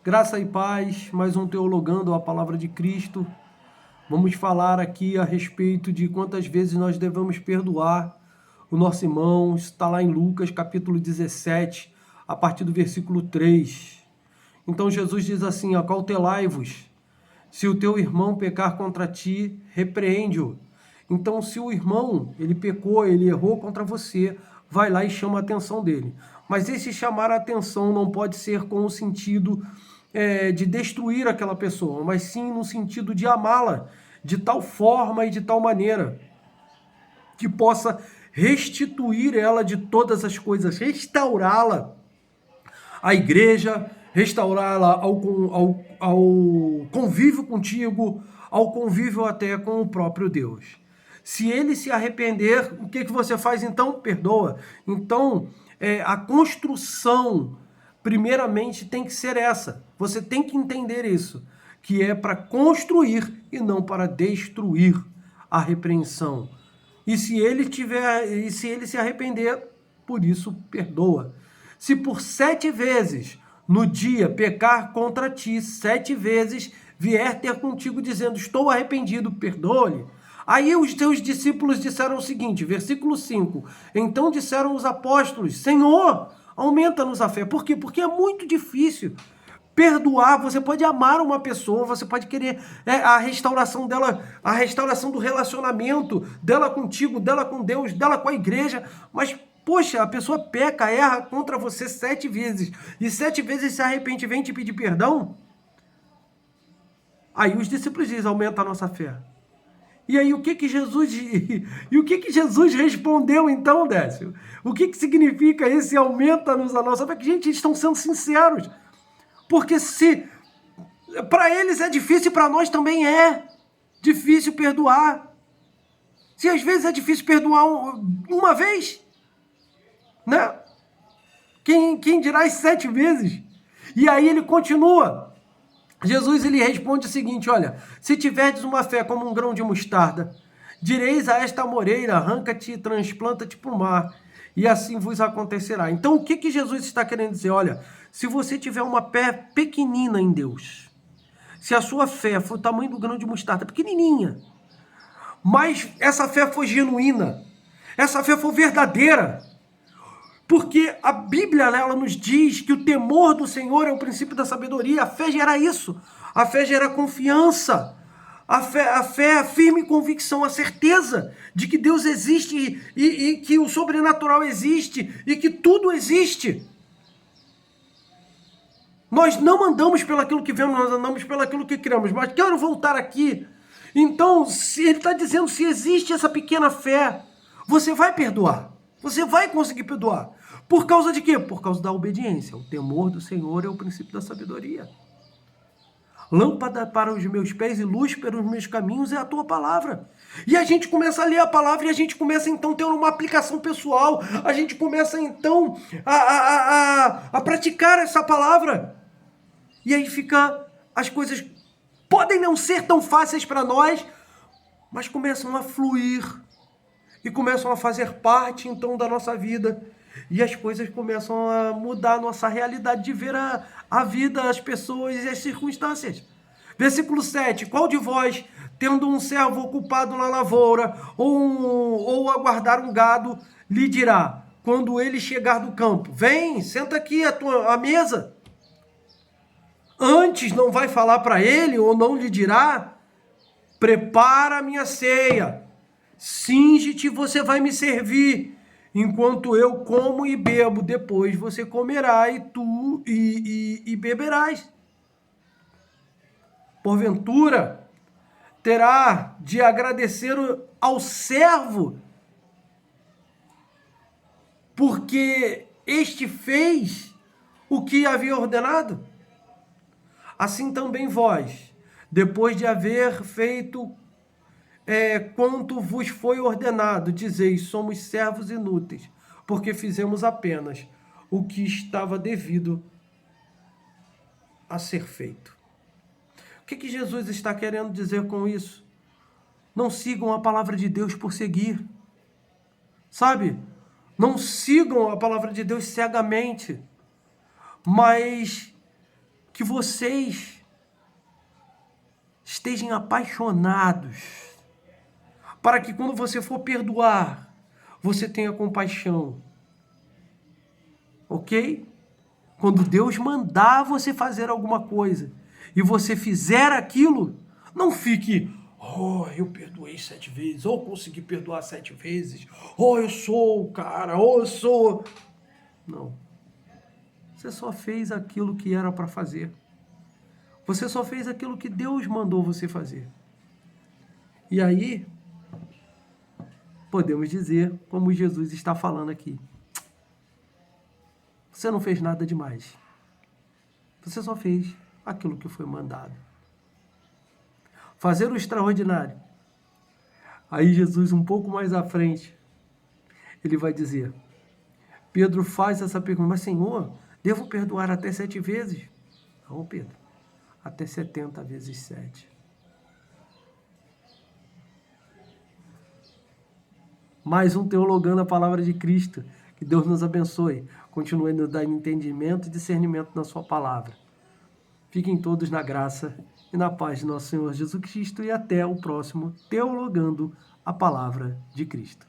Graça e paz, mais um Teologando a Palavra de Cristo. Vamos falar aqui a respeito de quantas vezes nós devemos perdoar o nosso irmão. Está lá em Lucas, capítulo 17, a partir do versículo 3. Então Jesus diz assim: acautelai-vos, se o teu irmão pecar contra ti, repreende-o. Então, se o irmão, ele pecou, ele errou contra você, vai lá e chama a atenção dele. Mas esse chamar a atenção não pode ser com o sentido de destruir aquela pessoa, mas sim no sentido de amá-la de tal forma e de tal maneira que possa restituir ela de todas as coisas, restaurá-la à igreja, restaurá-la ao convívio contigo, ao convívio até com o próprio Deus. Se ele se arrepender, o que você faz então? Perdoa. Então, a construção, primeiramente, tem que ser essa. Você tem que entender isso, que é para construir e não para destruir a repreensão. E se ele se arrepender, por isso perdoa. Se por 7 vezes no dia pecar contra ti, 7 vezes vier ter contigo dizendo, estou arrependido, perdoa-lhe. Aí os teus discípulos disseram o seguinte, versículo 5, então disseram os apóstolos, Senhor, aumenta-nos a fé. Por quê? Porque é muito difícil perdoar. Você pode amar uma pessoa, você pode querer a restauração dela, a restauração do relacionamento dela contigo, dela com Deus, dela com a igreja, mas poxa, a pessoa peca, erra contra você 7 vezes, e 7 vezes se arrepende, vem te pedir perdão. Aí os discípulos dizem, aumenta a nossa fé. E aí o que Jesus respondeu então, Décio? O que significa esse aumenta-nos a nossa fé? Que, gente, eles estão sendo sinceros. Porque se para eles é difícil, para nós também é difícil perdoar. Se às vezes é difícil perdoar uma vez, né? Quem dirá as 7 vezes? E aí ele continua. Jesus ele responde o seguinte, olha, se tiverdes uma fé como um grão de mostarda, direis a esta amoreira, arranca-te e transplanta-te para o mar, e assim vos acontecerá. Então o que Jesus está querendo dizer? Olha, se você tiver uma fé pequenina em Deus, se a sua fé for o tamanho do grão de mostarda, pequenininha, mas essa fé for genuína, essa fé for verdadeira, porque a Bíblia ela nos diz que o temor do Senhor é o princípio da sabedoria. A fé gera isso. A fé gera confiança. A fé é a firme convicção, a certeza de que Deus existe e que o sobrenatural existe e que tudo existe. Nós não andamos pelo aquilo que vemos, nós andamos pelo aquilo que criamos. Mas quero voltar aqui. Então, se ele está dizendo, se existe essa pequena fé, você vai perdoar. Você vai conseguir perdoar. Por causa de quê? Por causa da obediência. O temor do Senhor é o princípio da sabedoria. Lâmpada para os meus pés e luz para os meus caminhos é a tua palavra. E a gente começa a ler a palavra e a gente começa então a ter uma aplicação pessoal. A gente começa então a praticar essa palavra. E aí as coisas podem não ser tão fáceis para nós, mas começam a fluir. E começam a fazer parte, então, da nossa vida. E as coisas começam a mudar a nossa realidade de ver a vida, as pessoas e as circunstâncias. Versículo 7. Qual de vós, tendo um servo ocupado na lavoura, ou a guardar um gado, lhe dirá, quando ele chegar do campo, vem, senta aqui à mesa. Antes não vai falar para ele, ou não lhe dirá, prepara a minha ceia. Singe-te, você vai me servir, enquanto eu como e bebo, depois você comerá e tu beberás. Porventura, terá de agradecer ao servo, porque este fez o que havia ordenado? Assim também vós, depois de haver feito quanto vos foi ordenado, dizeis, somos servos inúteis, porque fizemos apenas o que estava devido a ser feito. O que Jesus está querendo dizer com isso? Não sigam a palavra de Deus por seguir, sabe? Não sigam a palavra de Deus cegamente, mas que vocês estejam apaixonados, para que quando você for perdoar, você tenha compaixão. Ok? Quando Deus mandar você fazer alguma coisa e você fizer aquilo, não fique, oh, eu perdoei 7 vezes, ou consegui perdoar 7 vezes, ou eu sou o cara, ou eu sou... Não. Você só fez aquilo que era para fazer. Você só fez aquilo que Deus mandou você fazer. E aí, podemos dizer, como Jesus está falando aqui, você não fez nada demais. Você só fez aquilo que foi mandado. Fazer o extraordinário. Aí Jesus, um pouco mais à frente, ele vai dizer, Pedro faz essa pergunta, mas Senhor, devo perdoar até 7 vezes? Não, Pedro, até 70 vezes 7. Mais um teologando a palavra de Cristo. Que Deus nos abençoe. Continue nos dando entendimento e discernimento na sua palavra. Fiquem todos na graça e na paz de nosso Senhor Jesus Cristo e até o próximo Teologando a Palavra de Cristo.